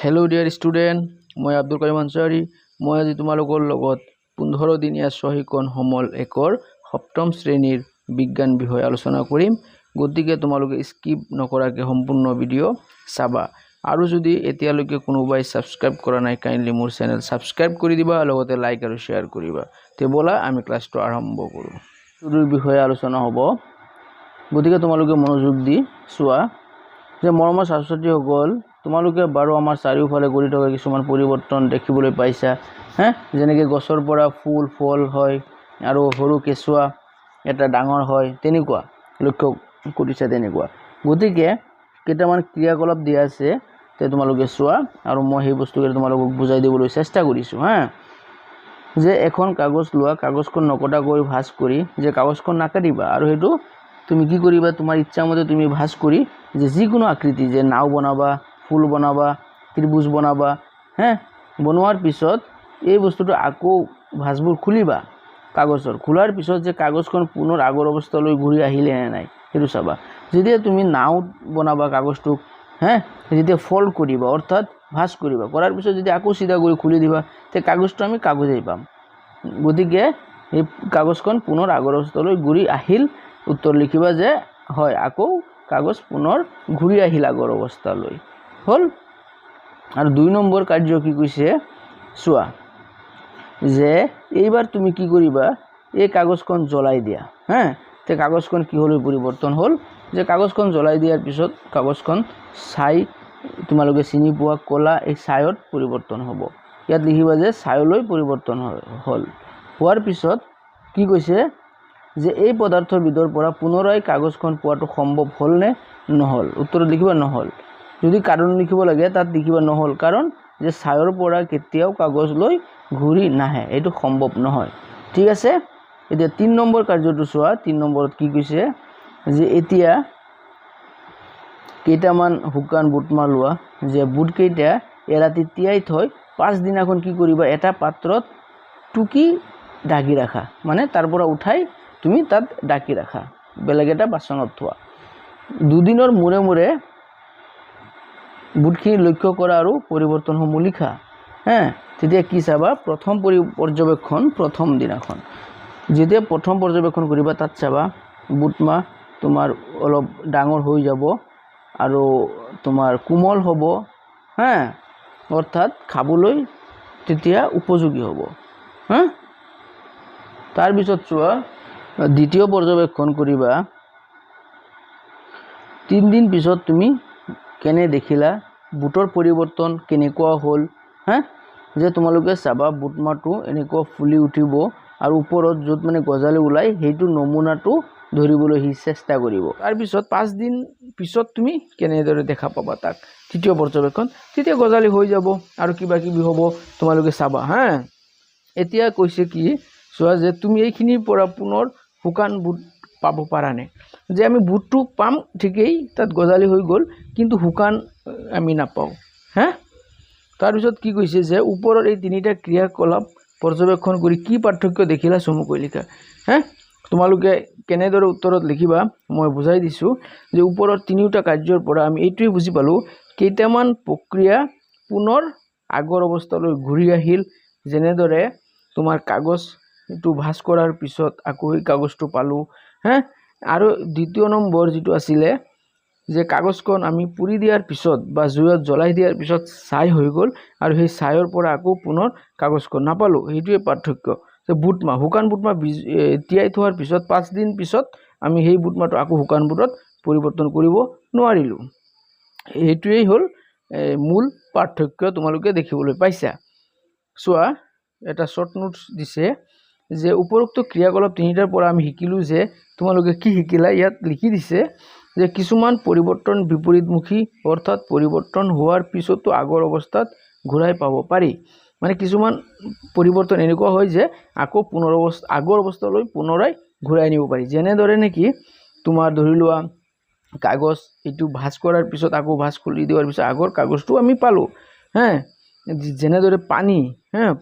Hello dear student मैं Abdul Kaiyum Ansary मैं আজি তোমালোকৰ লগত 15 দিনীয়া সহিকন সমল একৰ সপ্তম শ্ৰেণীৰ বিজ্ঞান বিষয় আলোচনা কৰিম গতিকে তোমালোকে স্কিপ নকৰাকে সম্পূৰ্ণ ভিডিও চাবা আৰু যদি এতিয়ালৈকে কোনোবাই সাবস্ক্ৰাইব কৰা নাই কাইন্ডলি মোৰ চেনেল সাবস্ক্ৰাইব কৰি দিবা লগতে লাইক আৰু শেয়াৰ কৰিবা তে বলা আমি ক্লাসটো আৰম্ভ কৰো টুডুৰ বিষয়ে আলোচনা হ'ব গতিকে তোমালোকে মনোযোগ দি চোৱা যে মৰমৰ ছাত্ৰ-ছাত্ৰী সকল তোমালোকে বাৰু আমাৰ চাৰিওফালে গৰি থকা কিছুমান পৰিৱৰ্তন দেখিবলৈ পাইছা যেনেকৈ গছৰ পৰা ফুল ফল হয় আৰু সৰু কেঁচুৱা এটা ডাঙৰ হয় তেনেকুৱা লক্ষ্য কৰিছা তেনেকুৱা গতিকে কেইটামান ক্ৰিয়াকলাপ দিয়া আছে তে তোমালোকে চোৱা আৰু মই সেই বস্তুবোৰ তোমালোকক বুজাই দিবলৈ চেষ্টা কৰিছো যে এখন কাগজ লোৱা কাগজখন নকটাকৈ ভাঁজ কৰি যে কাগজখন নাকাটিবা আৰু হেতু তুমি কি কৰিবা তোমাৰ ইচ্ছা মতে তুমি ভাঁজ কৰি যে যিকোনো আকৃতি যে নাও বনাবা ফুল বনাবা ত্ৰিভুজ বনাবা বনোৱাৰ পিছত এই বস্তুটো আকৌ ভাঁজবোৰ খুলিবা কাগজৰ খোলাৰ পিছত যে কাগজখন পুনৰ আগৰ অৱস্থালৈ ঘূৰি আহিলে নে নাই হেতু চাবা যেতিয়া তুমি নাও বনাবা কাগজটো যেতিয়া ফল্ড কৰিবা অৰ্থাৎ ভাঁজ কৰিবা কৰাৰ পিছত যদি আকৌ সিধা কৰি খুলি দিবা তে কাগজটো আমি কাগজেই পাম গতিকে এই কাগজখন পুনৰ আগৰ অৱস্থালৈ ঘূৰি আহিল উত্তৰ লিখিবা যে হয় আকৌ কাগজ পুনৰ ঘূৰি আহিল আগৰ অৱস্থালৈ হল আৰু 2 নম্বৰ কাৰ্য কি কৈছে চোৱা যে এইবাৰ তুমি কি কৰিবা এই কাগজখন জ্বলাই দিয়া তে কাগজখন কি হল পৰিৱৰ্তন হল যে কাগজখন জ্বলাই দিয়াৰ পিছত কাগজখন ছাই তোমালোকে চিনি পোৱা কলা এই ছাইত পৰিৱৰ্তন হ'ব ইয়াত লিখিবা যে ছাইলৈ পৰিৱৰ্তন হল হোৱাৰ পিছত কি কৈছে যে এই পদাৰ্থৰ ভিতৰ পৰা পুনৰাই কাগজখন পোৱাটো সম্ভৱ হল নে নহল উত্তৰত লিখিবা নহল যদি কাৰণ লিখিব লাগে তাত লিখিবা নহল কাৰণ যে ছাইৰ পৰা কেতিয়াও কাগজলৈ ঘূৰি নাহে এটো সম্ভৱ নহয় ঠিক আছে এতিয়া 3 নম্বৰ কাৰ্যটো চোৱা 3 নম্বৰত কি কৈছে যে এতিয়া কেইটামান হুকান বুট মালোৱা যে বুট কেইটা এৰাতি তিয়াই থৈ 5 দিনাখন কি কৰিবা এটা পাত্ৰত টুকি ঢাকি ৰাখা মানে তাৰ পৰা উঠাই তুমি তাত ঢাকি ৰাখা বেলেগ এটা বাচনত থোৱা 2 দিনৰ মুৰে মুৰে বুটখিনি লক্ষ্য কৰা আৰু পৰিৱৰ্তনসমূহ লিখা তেতিয়া কি চাবা প্ৰথম পৰ্যবেক্ষণ প্ৰথম দিনাখন যেতিয়া প্ৰথম পৰ্যবেক্ষণ কৰিবা তাত চাবা বুটমা তোমাৰ অলপ ডাঙৰ হৈ যাব আৰু তোমাৰ কোমল হ'ব অৰ্থাৎ খাবলৈ তেতিয়া উপযোগী হ'ব তাৰ পিছত চোৱা দ্বিতীয় পৰ্যবেক্ষণ কৰিবা 3 দিন পিছত তুমি কেনে দেখিলা বুটৰ পৰিৱৰ্তন কেনেকুৱা হ'ল যে তোমালোকে চাবা বুটমাটো এনেকুৱা ফুলি উঠিব আৰু ওপৰত যত মানে গজালি ওলাই হেইটো নমুনাটো ধৰিবলৈ চেষ্টা কৰিব তাৰ পিছত 5 দিন পিছত তুমি কেনেদৰে দেখা পাবা তাক তৃতীয় পৰ্যবেক্ষণ তেতিয়া গজালি হৈ যাব আৰু কিবা কিবি হ'ব তোমালোকে চাবা এতিয়া কৈছে কি চোৱা যে তুমি এইখিনিৰ পৰা পুনৰ হুকান বুট পাব পাৰানে যে আমি বুটটো পাম ঠিকই তাত গজালি হৈ গল কিন্তু হুকান আমি নাপাও তাৰ পিছত কি কৈছে যে ওপৰৰ এই তিনিটা ক্ৰিয়াকলাপ পৰ্যবেক্ষণ কৰি কি পাৰ্থক্য দেখিলা চমুকৈ লিখা তোমালোকে কেনেদৰে উত্তৰত লিখিবা মই বুজাই দিছো যে ওপৰৰ তিনিটা কাৰ্যৰ পৰা আমি এইটোই বুজি পালো কেইটামান প্ৰক্ৰিয়া পুনৰ আগৰ অৱস্থালৈ ঘূৰি আহিল যেনেদৰে তোমাৰ কাগজ এটো ভাঁজ কৰাৰ পিছত আকৌ এই কাগজটো পালো আৰু দ্বিতীয় নম্বৰ যেটো আছিল যে কাগজখন আমি পুৰি দিয়াৰ পিছত বা জুইত জ্বলাই দিয়াৰ পিছত ছাই হৈ গল আৰু সেই ছাইৰ পৰা আকৌ পুনৰ কাগজখন নাপালো এইটোৱে পাৰ্থক্য যে বুটমা হুকান বুটমা তিয়াই থোৱাৰ পিছত 5 দিন পিছত আমি সেই বুটমাটো আকৌ হুকান বুটত পৰিৱৰ্তন কৰিব নোৱাৰিলো এইটোৱেই হল মূল পাৰ্থক্য তোমালোকে দেখিবলৈ পাইছা চোৱা এটা শৰ্ট নোটস দিছে যে উপৰোক্ত ক্ৰিয়াকলাপ তিনিটাৰ পৰা আমি শিকিলো যে তোমালোকে কি শিকিলা ইয়াত লিখি দিছে যে কিছুমান পৰিৱৰ্তন বিপৰীতমুখী অৰ্থাৎ পৰিৱৰ্তন হোৱাৰ পিছতো আগৰ অৱস্থাত ঘূৰাই পাব পাৰি মানে কিছুমান পৰিৱৰ্তন এনেকুৱা হয় যে আকৌ পুনৰ আগৰ অৱস্থালৈ পুনৰাই ঘূৰাই নিব পাৰি যেনেদৰে নেকি তোমাৰ ধৰি লোৱা কাগজ এটো ভাঁজ কৰাৰ পিছত আকৌ ভাঁজ খুলি দিয়াৰ পিছত আগৰ কাগজটো আমি পালো যেনেদৰে পানী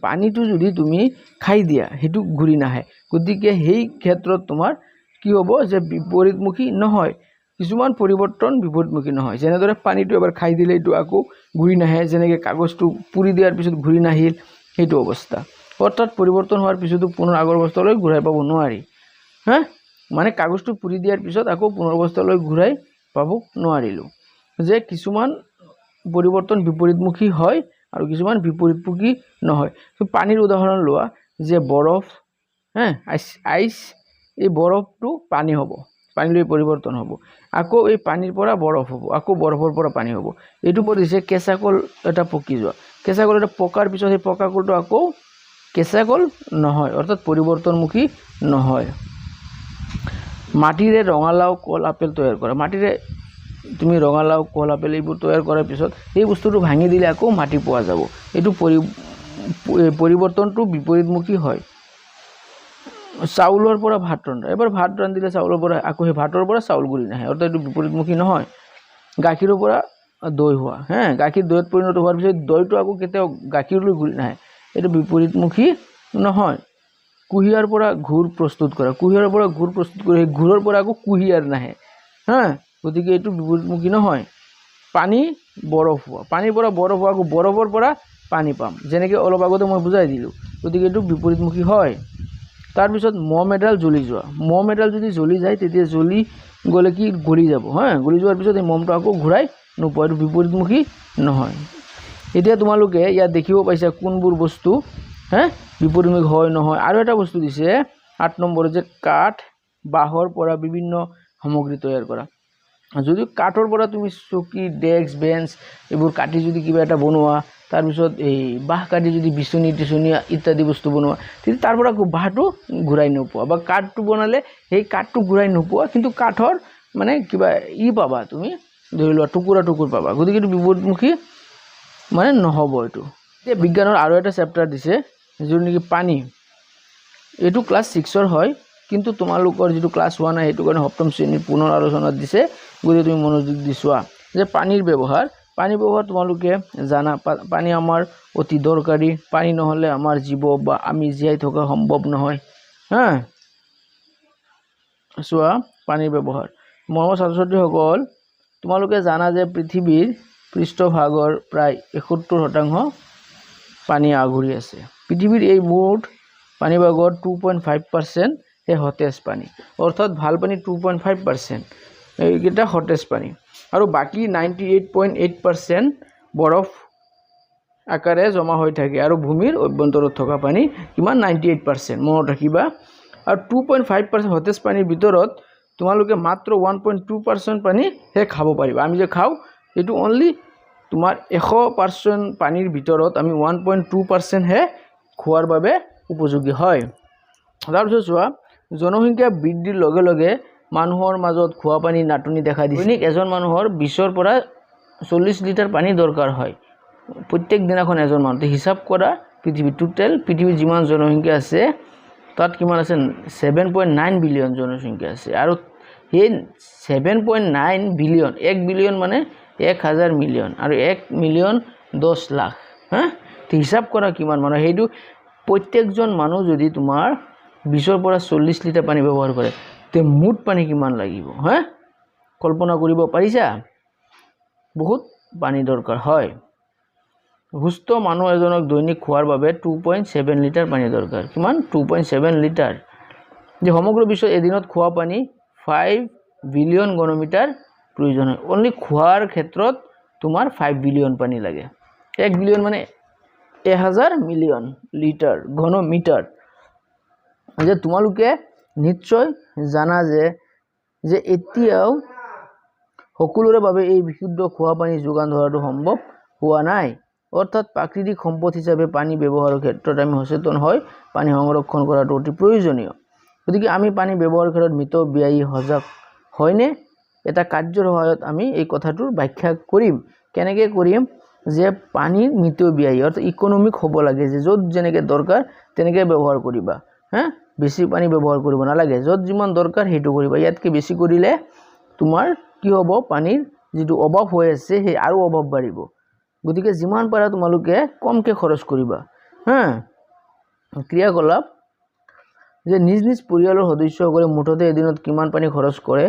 পানীটো যদি তুমি খাই দিয়া হেতু ঘূৰি নাহে গতিকে সেই ক্ষেত্ৰত তোমাৰ কি হ'ব যে বিপৰীতমুখী নহয় কিছুমান পৰিৱৰ্তন বিপৰীতমুখী নহয়, যেনেদৰে পানীটো এবাৰ খাই দিলে এইটো আকৌ ঘূৰি নাহে, যেনেকৈ কাগজটো পুৰি দিয়াৰ পিছত ঘূৰি নাহিল সেইটো অৱস্থা। অৰ্থাৎ পৰিৱৰ্তন হোৱাৰ পিছতো পুনৰ আগৰ অৱস্থালৈ ঘূৰাই পাব নোৱাৰি। মানে কাগজটো পুৰি দিয়াৰ পিছত আকৌ পুনৰ অৱস্থালৈ ঘূৰাই পাব নোৱাৰিলোঁ। যে কিছুমান পৰিৱৰ্তন বিপৰীতমুখী হয় আৰু কিছুমান বিপৰীতমুখী নহয়। পানীৰ উদাহৰণ লোৱা, যে বৰফ, আইচ, এই বৰফটো পানী হ'ব, পানীলৈ পৰিৱৰ্তন হ'ব, আকৌ এই পানীৰ পৰা বৰফ হ'ব, আকৌ বৰফৰ পৰা পানী হ'ব। এইটো পৰিছে কেঁচা কল এটা পকি যোৱা। কেঁচা কল এটা পকাৰ পিছত সেই পকা কলটো আকৌ কেঁচা কল নহয়, অৰ্থাৎ পৰিৱৰ্তনমুখী নহয়। মাটিৰে ৰঙালাও, কল, আপেল তৈয়াৰ কৰা। মাটিৰে তুমি ৰঙালাও, কল, আপেল এইবোৰ তৈয়াৰ কৰাৰ পিছত এই বস্তুটো ভাঙি দিলে আকৌ মাটি পোৱা যাব। এইটো পৰিৱৰ্তনটো বিপৰীতমুখী হয়। চাউলৰ পৰা ভাত ৰন্ধা, এবাৰ ভাত ৰান্ধিলে চাউলৰ পৰা আকৌ সেই ভাতৰ পৰা চাউল গুৰি নাহে, অৰ্থাৎ এইটো বিপৰীতমুখী নহয়। গাখীৰৰ পৰা দৈ হোৱা, গাখীৰ দৈত পৰিণত হোৱাৰ পিছত দৈটো আকৌ কেতিয়াও গাখীৰলৈ ঘূৰি নাহে, এইটো বিপৰীতমুখী নহয়। কুঁহিয়াৰ পৰা ঘূৰ প্ৰস্তুত কৰা, কুঁহিয়াৰৰ পৰা ঘূৰ প্ৰস্তুত কৰি সেই ঘূৰৰ পৰা আকৌ কুঁহিয়াৰ নাহে, গতিকে এইটো বিপৰীতমুখী নহয়। পানী বৰফ হোৱা, পানীৰ পৰা বৰফ হোৱা, আকৌ বৰফৰ পৰা পানী পাম, যেনেকৈ অলপ আগতে মই বুজাই দিলোঁ, গতিকে এইটো বিপৰীতমুখী হয়। তাৰপিছত মম এডাল জ্বলি যোৱা, মম এডাল যদি জ্বলি যায় তেতিয়া জ্বলি গ'লে কি গলি যাব, গলি যোৱাৰ পিছত এই মমটো আকৌ ঘূৰাই নোপোৱা, এইটো বিপৰীতমুখী নহয়। এতিয়া তোমালোকে ইয়াত দেখিব পাইছা কোনবোৰ বস্তু বিপৰীতমুখী হয় নহয়। আৰু এটা বস্তু দিছে 8 নম্বৰ, যে কাঠ, বাঁহৰ পৰা বিভিন্ন সামগ্ৰী তৈয়াৰ কৰা। যদি কাঠৰ পৰা তুমি চকী, ডেস্ক, বেঞ্চ এইবোৰ কাটি যদি কিবা এটা বনোৱা, তাৰপিছত এই বাঁহ কাটি যদি বিচনী টিচনি ইত্যাদি বস্তু বনোৱা, তেতিয়া তাৰ পৰা বাঁহটো ঘূৰাই নোপোৱা, বা কাঠটো বনালে সেই কাঠটো ঘূৰাই নোপোৱা, কিন্তু কাঠৰ মানে কিবা পাবা তুমি, ধৰি লোৱা টুকুৰা পাবা, গতিকে এইটো বিপৰীতমুখী মানে নহ'ব এইটো। এতিয়া বিজ্ঞানৰ আৰু এটা চেপ্টাৰ দিছে, যিটো নেকি পানী। এইটো ক্লাছ 6ৰ হয়, কিন্তু তোমালোকৰ যিটো ক্লাছ 1 হয় সেইটো কাৰণে 7ম শ্ৰেণীৰ পুনৰ আলোচনাত দিছে, গতিকে তুমি মনোযোগ দি চোৱা। যে পানীৰ ব্যৱহাৰ, তোমালোকে জানা, পানী আমাৰ অতি দৰকাৰী, পানী নহ'লে আমাৰ জীৱ বা আমি জীয়াই থকা সম্ভৱ নহয়। চোৱা পানীৰ ব্যৱহাৰ। মৰমৰ ছাত্ৰ ছাত্ৰীসকল, তোমালোকে জানা যে পৃথিৱীৰ পৃষ্ঠভাগৰ প্ৰায় 71% পানী আগুৰি আছে। পৃথিৱীৰ এই মুঠ পানীভাগৰ 2.5% হে সতেজ পানী, অৰ্থাৎ ভাল পানী 2.5%, এইকেইটা সতেজ পানী, আৰু বাকী 98.8% বৰফ আকাৰে জমা হৈ থাকে, আৰু ভূমিৰ অভ্যন্তৰত থকা পানী কিমান 98%, মনত ৰাখিবা। আৰু 2.5% সতেজ পানীৰ ভিতৰত তোমালোকে মাত্ৰ 1.2% পানীহে খাব পাৰিবা। আমি যে খাওঁ এইটো অনলি তোমাৰ 100% পানীৰ ভিতৰত আমি 1.2% হে খোৱাৰ বাবে উপযোগী হয়। তাৰপিছত চোৱা, জনসংখ্যা বৃদ্ধিৰ লগে লগে মানুহৰ মাজত খোৱা পানীৰ নাটনি দেখা দিছে। দৈনিক এজন মানুহৰ 20ৰ পৰা 40 লিটাৰ পানী দৰকাৰ হয়, প্ৰত্যেক দিনাখন এজন মানুহ। হিচাপ কৰা পৃথিৱীৰ যিমান জনসংখ্যা আছে তাত কিমান আছে, 7.9 বিলিয়ন জনসংখ্যা আছে, আৰু সেই 7.9 বিলিয়ন, 1 বিলিয়ন মানে 1000 মিলিয়ন, আৰু 1 মিলিয়ন 10 লাখ। হিচাপ কৰা কিমান মানুহ, সেইটো প্ৰত্যেকজন মানুহ যদি তোমাৰ 20ৰ পৰা 40 লিটাৰ পানী ব্যৱহাৰ কৰে, তে মুঠ পানী কিমান লাগিব, কল্পনা কৰিব পাৰিছা? বহুত পানী দৰকাৰ হয়। সুস্থ মানুহ এজনক দৈনিক খোৱাৰ বাবে 2.7 লিটাৰ পানী দৰকাৰ। কিমান? 2.7 লিটাৰ। যে সমগ্ৰ বিশ্বত এদিনত খোৱা পানী 5 বিলিয়ন ঘনমিটাৰ প্ৰয়োজন হয়। অনলি খোৱাৰ ক্ষেত্ৰত তোমাৰ 5 বিলিয়ন পানী লাগে। 1 বিলিয়ন মানে 1000 মিলিয়ন লিটাৰ ঘনমিটাৰ। যে তোমালোকে নিশ্চয় জানা যে এতিয়াও সকলোৰে বাবে এই বিশুদ্ধ খোৱা পানী যোগান ধৰাটো সম্ভৱ হোৱা নাই। অৰ্থাৎ প্ৰাকৃতিক সম্পদ হিচাপে পানী ব্যৱহাৰৰ ক্ষেত্ৰত আমি সচেতন হৈ পানী সংৰক্ষণ কৰাটো অতি প্ৰয়োজনীয়। গতিকে আমি পানী ব্যৱহাৰৰ ক্ষেত্ৰত মিতব্যয়ী সজাগ হয়নে? এটা কাৰ্যৰ সহায়ত আমি এই কথাটোৰ ব্যাখ্যা কৰিম। কেনেকৈ কৰিম? যে পানীৰ মিতব্যয়ী অৰ্থাৎ ইকনমিক হ'ব লাগে, যে য'ত যেনেকৈ দৰকাৰ তেনেকৈ ব্যৱহাৰ কৰিবা। বেছি পানী ব্যৱহাৰ কৰিব নালাগে, য'ত যিমান দৰকাৰ সেইটো কৰিবা। ইয়াতকৈ বেছি কৰিলে তোমাৰ কি হ'ব, পানীৰ যিটো অভাৱ হৈ আছে সেই আৰু অভাৱ বাঢ়িব। গতিকে যিমান পাৰা তোমালোকে কমকৈ খৰচ কৰিবা। ক্ৰিয়াকলাপ, যে নিজ নিজ পৰিয়ালৰ সদস্যসকলে মুঠতে এদিনত কিমান পানী খৰচ কৰে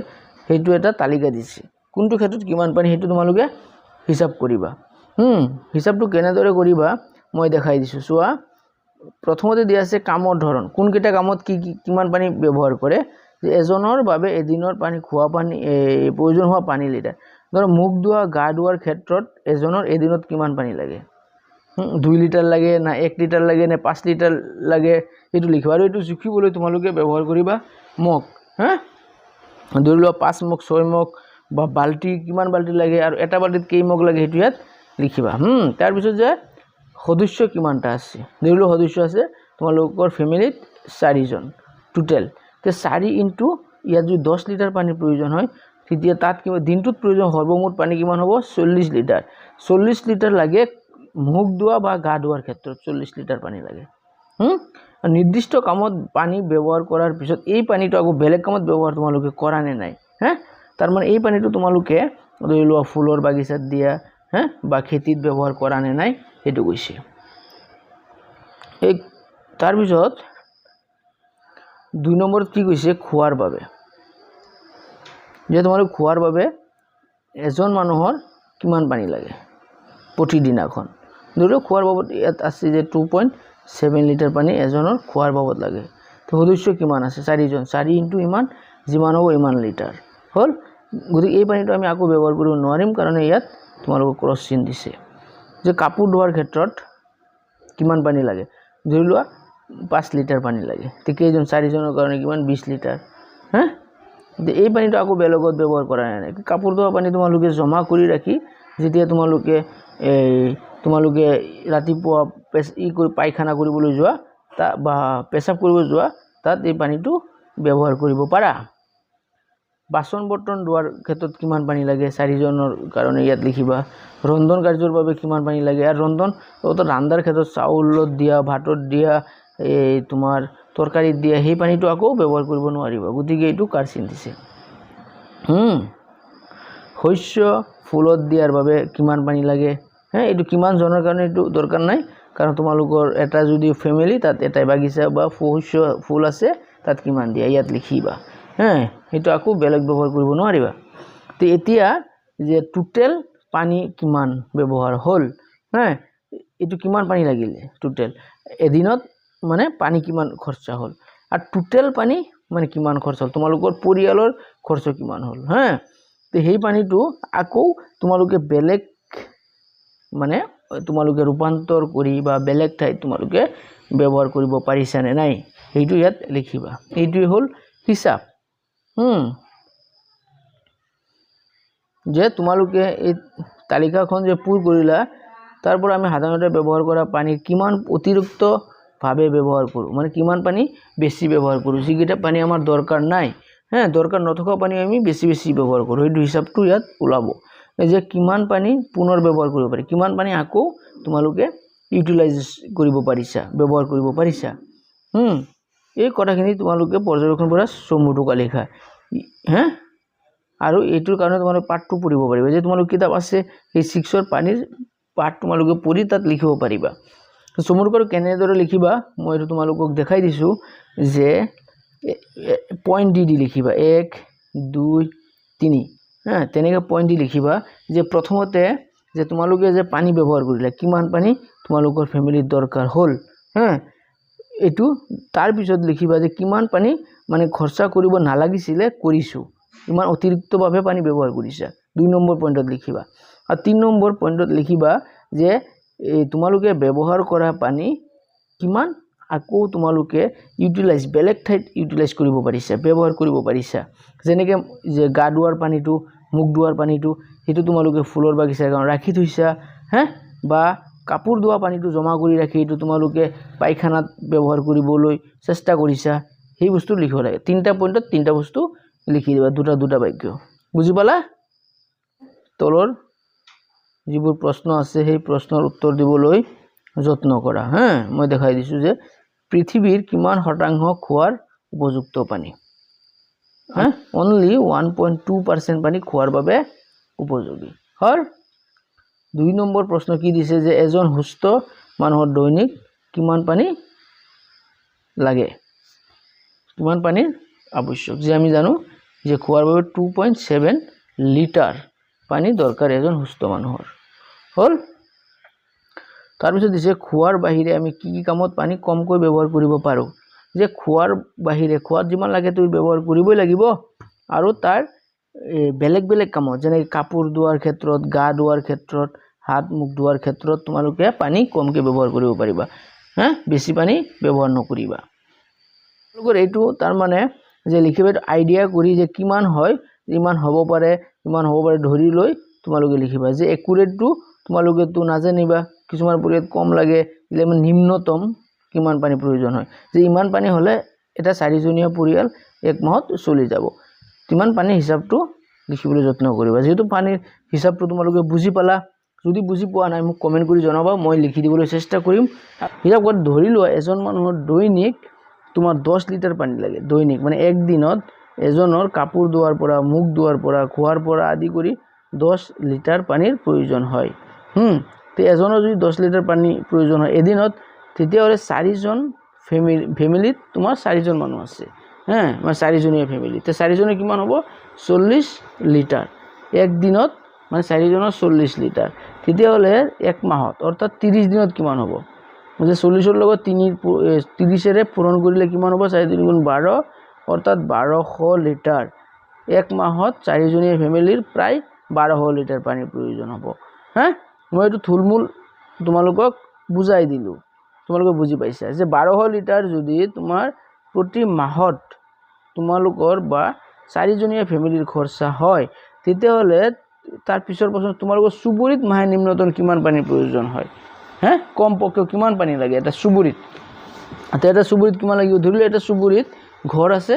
সেইটো এটা তালিকা দিছে কোনটো ক্ষেত্ৰত কিমান পানী সেইটো তোমালোকে হিসাব কৰিবা হিসাবটো কেনেদৰে কৰিবা মই দেখাই দিছো চোৱা প্ৰথমতে দিয়া আছে কামৰ ধৰণ কোনকেইটা কামত কি কিমান পানী ব্যৱহাৰ কৰে যে এজনৰ বাবে এদিনৰ পানী খোৱা পানী প্ৰয়োজন হোৱা পানী লিটাৰ ধৰ মুখ ধোৱা গা ধোৱাৰ ক্ষেত্ৰত এজনৰ এদিনত কিমান পানী লাগে 2 লিটাৰ লাগে না 1 লিটাৰ লাগে না 5 লিটাৰ লাগে এটো লিখিবা আৰু এটো জুখিবলৈ তোমালোকে ব্যৱহাৰ কৰিবা মগ ধৰি লোৱা 5 মগ 6 মগ বা বালতি কিমান বালতি লাগে আৰু এটা বালতিত কেই মগ লাগে হেতু ইয়াত লিখিবা তাৰ পিছত যে সদস্য কিমানটা আছে ধৰি লোৱা সদস্য আছে তোমালোকৰ ফ্যামিলিত 4 জন টোটাল তে 4 ইনটু ইয়াত যদি 10 লিটাৰ পানীৰ প্ৰয়োজন হয় তেতিয়া তাত কিমান দিনটোত প্ৰয়োজন সৰ্বমুঠ পানী কিমান হ'ব 40 লিটাৰ 40 লিটাৰ লাগে মুখ ধোৱা বা গা ধোৱাৰ ক্ষেত্ৰত 40 লিটাৰ পানী লাগে নিৰ্দিষ্ট কামত পানী ব্যৱহাৰ কৰাৰ পিছত এই পানীটো আকৌ বেলেগ কামত ব্যৱহাৰ তোমালোকে কৰা নাই তাৰ মানে এই পানীটো তোমালোকে ধৰি লোৱা ফুলৰ বাগিচাত দিয়া বা খেতিত ব্যৱহাৰ কৰা নাই হেতু কৈছে এই তাৰ পিছত 2 নম্বৰত কি কৈছে খোৱাৰ বাবে যে তোমালোক খোৱাৰ বাবে এজন মানুহৰ কিমান পানী লাগে প্ৰতিদিনাখন ধৰি খোৱাৰ বাবদ ইয়াত আছে যে 2.7 লিটাৰ পানী এজনৰ খোৱাৰ বাবদ লাগে তো সদস্য কিমান আছে 4 জন 4 ইনটু ইমান যিমান হ'ব ইমান লিটাৰ হল গতি এই পানীটো আমি আকৌ ব্যৱহাৰ কৰিব নোৱাৰিম কাৰণ ইয়াত তোমালোক ক্ৰছ চিন দিছে যে কাপোৰ ধোৱাৰ ক্ষেত্ৰত কিমান পানী লাগে ধৰি লোৱা 5 লিটাৰ পানী লাগে তে কেইজন 4 জনৰ কাৰণে কিমান 20 লিটাৰ এই পানীটো আকৌ বেলেগত ব্যৱহাৰ কৰা নাই কাপোৰ ধোৱা পানী তোমালোকে জমা কৰি ৰাখি যেতিয়া তোমালোকে ৰাতিপুৱা পায়খানা কৰিবলৈ যোৱা বা পেচাব কৰিব যোৱা তাত এই পানীটো ব্যৱহাৰ কৰিব পাৰা বাসন বৰ্তন ধোৱাৰ ক্ষেত্ৰত কিমান পানী লাগে 4 জনৰ কাৰণে ইয়াত লিখিবা ৰন্ধন কাৰ্যৰ বাবে কিমান পানী লাগে আৰু ৰান্ধাৰ ক্ষেত্ৰত চাউলত দিয়া ভাতত দিয়া এই তোমাৰ তৰকাৰীত দিয়া সেই পানীটো আকৌ ব্যৱহাৰ কৰিব নোৱাৰিবা গতিকে এইটো কাৰচিন দিছে শস্য ফুলত দিয়াৰ বাবে কিমান পানী লাগে এইটো কিমান জনৰ কাৰণে এইটো দৰকাৰ নাই কাৰণ তোমালোকৰ এটা যদি ফ্যামিলি তাত এটা বাগিচা বা শস্য ফুল আছে তাত কিমান দিয়া ইয়াত লিখিবা এইটো আকৌ বেলেগ ব্যৱহাৰ কৰিব নোৱাৰিবা তে এতিয়া যে টোটাল পানী কিমান ব্যৱহাৰ হল এইটো কিমান পানী লাগিলে টোটাল এদিনত মানে পানী কিমান খৰচা হল আৰু টোটাল পানী মানে কিমান খৰচ হল তোমালোকৰ পৰিয়ালৰ খৰচ কিমান হল তে সেই পানীটো আকৌ তোমালোকে বেলেগ মানে তোমালোকে ৰূপান্তৰ কৰি বা বেলেগ ঠাইত তোমালোকে ব্যৱহাৰ কৰিব পাৰিছা নে নাই এইটো ইয়াত লিখিবা এইটোই হল হিসাব যে তোমালোকে এই তালিকাখন যে পূৰ কৰিলা তাৰ পৰা আমি সাধাৰণতে ব্যৱহাৰ কৰা পানী কিমান অতিৰিক্ত ভাবে ব্যৱহাৰ কৰো মানে কিমান পানী বেছি ব্যৱহাৰ কৰো যিকেইটা পানী আমাৰ দৰকাৰ নাই দৰকাৰ নথকা পানী আমি বেছি ব্যৱহাৰ কৰো এই হিসাবটো ইয়াত ওলাব যে কিমান পানী পুনৰ ব্যৱহাৰ কৰিব পাৰি কিমান পানী আকৌ তোমালোকে ইউটিলাইজ কৰিব পাৰিছা ব্যৱহাৰ কৰিব পাৰিছা এই কথাখিনি তোমালোকে পৰ্যবেক্ষণ কৰা চমুটোকা লিখা আৰু এইটোৰ কাৰণে তোমালোকে পাঠটো পঢ়িব পাৰিবা যে তোমালোক কিতাপ আছে এই 6 ৰ পানীৰ পাঠ তোমালোকে পঢ়ি তাত লিখিব পাৰিবা চমুটোকা কেনেদৰে লিখিবা মই এইটো তোমালোকক দেখাই দিছো যে পইণ্ট দি লিখিবা 1 2 3 তেনেকৈ পইণ্ট দি লিখিবা যে প্ৰথমতে যে তোমালোকে যে পানী ব্যৱহাৰ কৰিলা কিমান পানী তোমালোকৰ ফ্যামিলিৰ দৰকাৰ হল এটো তাৰ পিছত লিখিবা যে কিমান পানী মানে খৰচা কৰিব নালাগিছিলে কৰিছো ইমান অতিৰিক্তভাৱে পানী ব্যৱহাৰ কৰিছা 2 নম্বৰ পইণ্টত লিখিবা আৰু 3 নম্বৰ পইণ্টত লিখিবা যে তোমালোকে ব্যৱহাৰ কৰা পানী কিমান আকৌ তোমালোকে ইউটিলাইজ বেলেগ ঠাইত ইউটিলাইজ কৰিব পাৰিছা ব্যৱহাৰ কৰিব পাৰিছা যেনেকৈ যে গা ধোৱাৰ পানীটো মুখ ধোৱাৰ পানীটো হেতু তোমালোকে ফুলৰ বাগিচাৰ কাৰণে ৰাখি থৈছা বা কাপোৰ ধোৱা পানীটো জমা কৰি ৰাখি এটো তোমালোকে পায়খানাত ব্যৱহাৰ কৰিবলৈ চেষ্টা কৰিছা সেই বস্তু লিখিব লাগে 3টা পইণ্টত 3টা বস্তু লিখি দিবা দুটা বাক্য বুজি পালা তলৰ যিবোৰ প্ৰশ্ন আছে সেই প্ৰশ্নৰ উত্তৰ দিবলৈ যত্ন কৰা মই দেখাই দিছো যে পৃথিৱীৰ কিমান শতাংশ খোৱাৰ উপযুক্ত পানী only 1.2% পানী খোৱাৰ বাবে উপযোগী হল 2 নম্বৰ প্ৰশ্ন কি দিছে যে এজন সুস্থ মানুহৰ দৈনিক কিমান পানী লাগে কিমান পানীৰ আৱশ্যক যে আমি জানো যে খোৱাৰ বাবে 2.7 লিটাৰ পানী দৰকাৰ এজন সুস্থ মানুহৰ হল তাৰপিছত দিছে খোৱাৰ বাহিৰে আমি কি কি কামত পানী কমকৈ ব্যৱহাৰ কৰিব পাৰো যে খোৱাৰ বাহিৰে খোৱাত যিমান লাগে তুমি ব্যৱহাৰ কৰিবই লাগিব আৰু তাৰ বেলেগ বেলেগ কামত যেনে কাপোৰ ধোৱাৰ ক্ষেত্ৰত গা ধোৱাৰ ক্ষেত্ৰত হাত মুখ ধোৱাৰ ক্ষেত্ৰত তোমালোকে পানী কমকৈ ব্যৱহাৰ কৰিব পাৰিবা বেছি পানী ব্যৱহাৰ নকৰিবা তোমালোকৰ এইটো তাৰ মানে যে লিখিবা আইডিয়া কৰি যে কিমান হয় ইমান হ'ব পাৰে ধৰি লৈ তোমালোকে লিখিবা যে একুৰেটটো তোমালোকে তো নাজানিবা কিছুমান পৰিয়াত কম লাগে ইলে নিম্নতম কিমান পানী প্ৰয়োজন হয় যে ইমান পানী হলে এটা চাৰিজনীয়া পৰিয়াল এক মাহত চলি যাব তিমান পানী হিচাপটো লিখিবলৈ যত্ন কৰিবা যেহেতু পানীৰ হিচাপটো তোমালোকে বুজি পালা যদি বুজি পোৱা নাই মোক কমেন্ট কৰি জনাবা মই লিখি দিবলৈ চেষ্টা কৰিম হিচাপ কৰি ধৰি লোৱা এজন মানুহৰ দৈনিক তোমাৰ 10 লিটাৰ পানী লাগে দৈনিক মানে এক দিনত এজনৰ কাপোৰ ধোৱাৰ পৰা মুখ ধোৱাৰ পৰা খোৱাৰ পৰা আদি কৰি 10 লিটাৰ পানীৰ প্ৰয়োজন হয় তে এজনৰ যদি 10 লিটাৰ পানী প্ৰয়োজন হয় এদিনত তেতিয়া হলে 4 জন ফ্যামিলিত তোমাৰ 4 জন মানুহ আছে মানে 4 জনীয়া ফ্যামিলি তে 4 জনে কিমান হ'ব 40 লিটাৰ এক দিনত মানে 4 জনৰ 40 লিটাৰ তেতিয়া হলে এক মাহত অৰ্থাৎ 30 দিনত কিমান হ'ব যে 40 ৰ লগত 30 এৰে পূৰণ কৰিলে কিমান হ'ব 4 3 গুণ 12 অৰ্থাৎ 1200 লিটাৰ এক মাহত 4 জনীয়া ফ্যামিলিৰ প্ৰায় 1200 লিটাৰ পানীৰ প্ৰয়োজন হ'ব মই এটো থুলমূল তোমালোকক বুজাই দিলো তোমালোকে বুজি পাইছা যে 1200 লিটাৰ যদি তোমাৰ প্ৰতি মাহত তোমালোকৰ বা 4 জনীয়া ফ্যামিলিৰ খৰচা হয় তেতিয়া হলে তাৰ পিছৰ বছৰ তোমালোকৰ সুবুৰিত মাহে নিম্নতম কিমান পানীৰ প্ৰয়োজন হয় কম পক্ষে কিমান পানী লাগে এটা সুবুৰিত এটা সুবুৰিত কিমান লাগিব ধৰিলে এটা সুবুৰিত ঘৰ আছে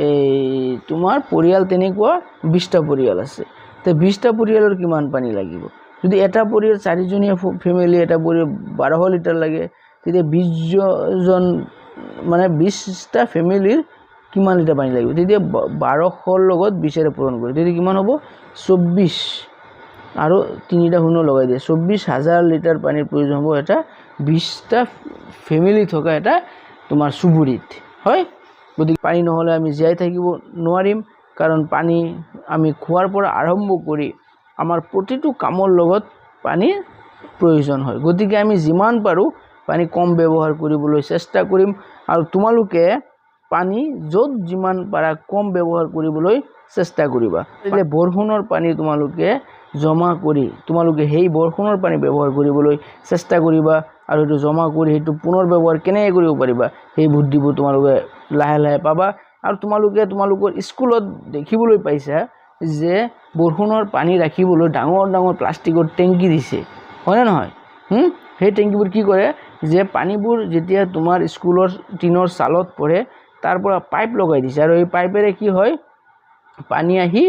এই তোমাৰ পৰিয়াল তেনেকুৱা 20টা পৰিয়াল আছে তে 20টা পৰিয়ালৰ কিমান পানী লাগিব যদি এটা পৰিয়াল 4 জনীয়া ফ্যামিলি এটা পৰিয়াল 1200 লিটাৰ লাগে তেতিয়া 20 জন মানে 20টা ফ্যামিলিৰ কিমান লিটাৰ পানী লাগিব তেতিয়া 1200 লগত 20 এৰে পূৰণ কৰি তেতিয়া কিমান হ'ব 24 আৰু 3টা শূন্য লগাই দিয়ে 24000 লিটাৰ পানীৰ প্ৰয়োজন হ'ব এটা 20টা ফ্যামিলি থকা এটা তোমাৰ সুবুৰিত হয় গতিকে পানী নহলে আমি জীয়াই থাকিব নোৱাৰিম কাৰণ পানী আমি খোৱাৰ পৰা আৰম্ভ কৰি আমাৰ প্ৰতিটো কামৰ লগত পানীৰ প্ৰয়োজন হয় গতিকে আমি যিমান পাৰো পানী কম ব্যৱহাৰ কৰিবলৈ চেষ্টা কৰিম আৰু তোমালোকে পানী যত যিমান পাৰা কম ব্যৱহাৰ কৰিবলৈ চেষ্টা কৰিবা যে বৰষুণৰ পানী তোমালোকে জমা কৰি তোমালোকে সেই বৰষুণৰ পানী ব্যৱহাৰ কৰিবলৈ চেষ্টা কৰিবা আৰু এটো জমা কৰি হেতু পুনৰ ব্যৱহাৰ কেনেকৈ কৰিব পাৰিবা সেই বুদ্ধিবোৰ তোমালোকে লাহে লাহে পাবা আৰু তোমালোকে তোমালোকৰ স্কুলত দেখিবলৈ পাইছা যে বৰষুণৰ পানী ৰাখিবলৈ ডাঙৰ ডাঙৰ প্লাষ্টিকৰ টেংকি দিছে হয় না নহয় সেই টেংকিবোৰ কি কৰে যে পানীবোৰ যেতিয়া তোমাৰ স্কুলৰ টিনৰ চালত পৰে তাৰ পৰা পাইপ লগাই দিছে আৰু এই পাইপেৰে কি হয় পানী আহি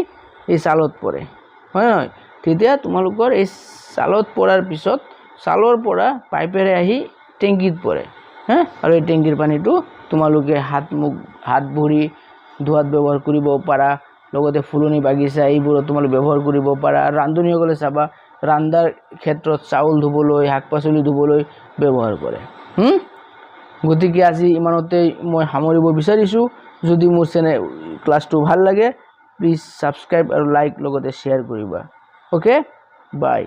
এই চালত পৰে হয় নহয় তেতিয়া তোমালোকৰ এই চালত পৰাৰ পিছত চালৰ পৰা পাইপেৰে আহি টেংকিত পৰে আৰু এই টেংকিৰ পানীটো তোমালোকে হাত ভৰি ধোৱাত ব্যৱহাৰ কৰিব পাৰা লগতে ফুলনি বাগিচা এইবোৰ তোমালোকে ব্যৱহাৰ কৰিব পাৰা আৰু ৰান্ধনীসকলে চাবা ৰান্ধাৰ ক্ষেত্ৰত চাউল ধুবলৈ শাক-পাচলি ধুবলৈ ব্যৱহাৰ কৰে গতিকে আজি ইমানতে মই সামৰিব বিচাৰিছো যদি মোৰ চেনেল ক্লাছটো ভাল লাগে প্লিজ সাবস্ক্ৰাইব আৰু লাইক লগতে শেয়াৰ কৰিবা ওকে বাই